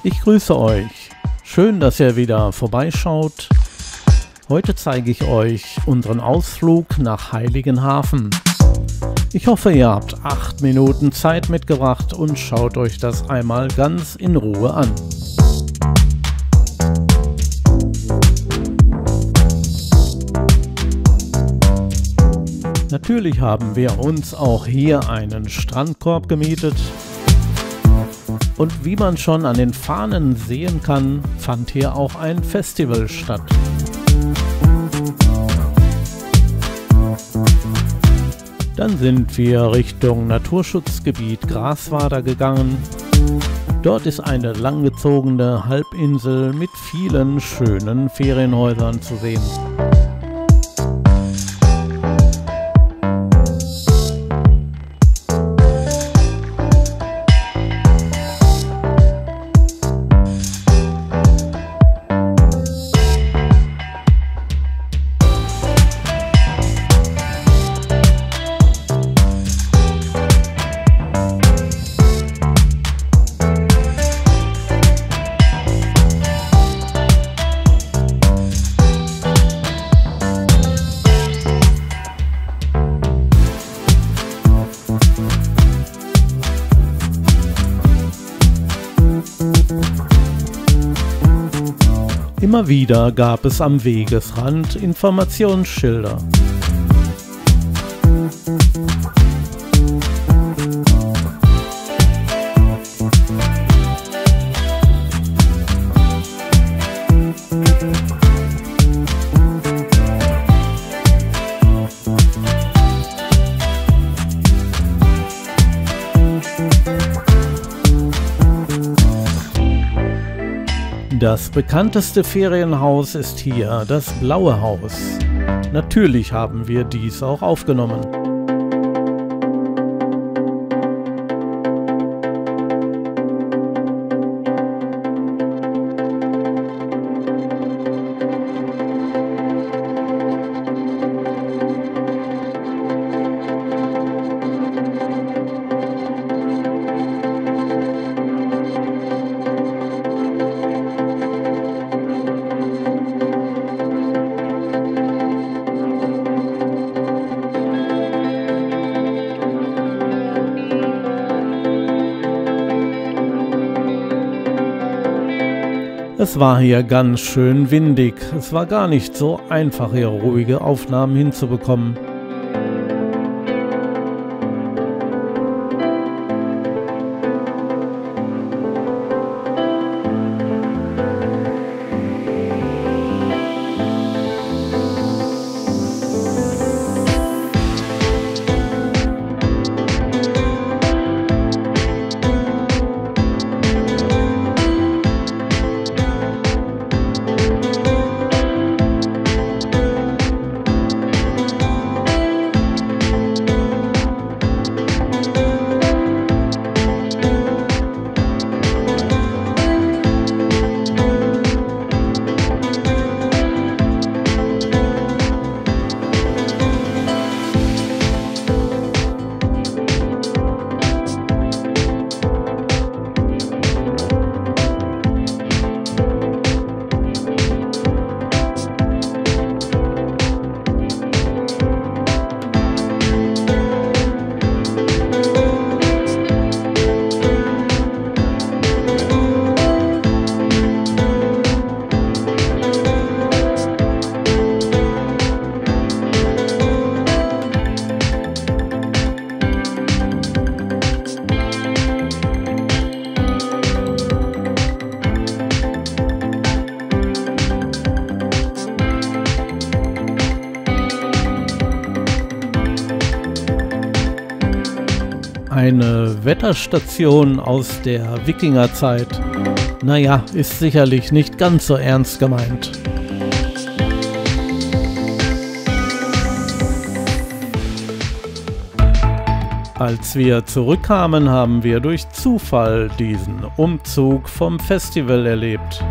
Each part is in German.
Ich grüße euch. Schön, dass ihr wieder vorbeischaut. Heute zeige ich euch unseren Ausflug nach Heiligenhafen. Ich hoffe, ihr habt 8 Minuten Zeit mitgebracht und schaut euch das einmal ganz in Ruhe an. Natürlich haben wir uns auch hier einen Strandkorb gemietet. Und wie man schon an den Fahnen sehen kann, fand hier auch ein Festival statt. Dann sind wir Richtung Naturschutzgebiet Graswader gegangen. Dort ist eine langgezogene Halbinsel mit vielen schönen Ferienhäusern zu sehen. Immer wieder gab es am Wegesrand Informationsschilder. Das bekannteste Ferienhaus ist hier das Blaue Haus. Natürlich haben wir dies auch aufgenommen. Es war hier ganz schön windig. Es war gar nicht so einfach, hier ruhige Aufnahmen hinzubekommen. Eine Wetterstation aus der Wikingerzeit. Naja, ist sicherlich nicht ganz so ernst gemeint. Als wir zurückkamen, haben wir durch Zufall diesen Umzug vom Festival erlebt.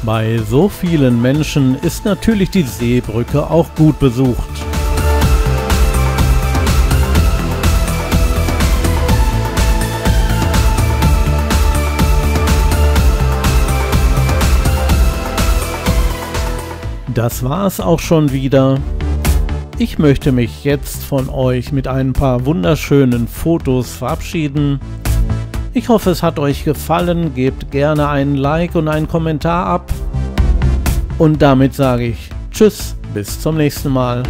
Bei so vielen Menschen ist natürlich die Seebrücke auch gut besucht. Das war's auch schon wieder. Ich möchte mich jetzt von euch mit ein paar wunderschönen Fotos verabschieden. Ich hoffe, es hat euch gefallen. Gebt gerne einen Like und einen Kommentar ab. Und damit sage ich Tschüss, bis zum nächsten Mal.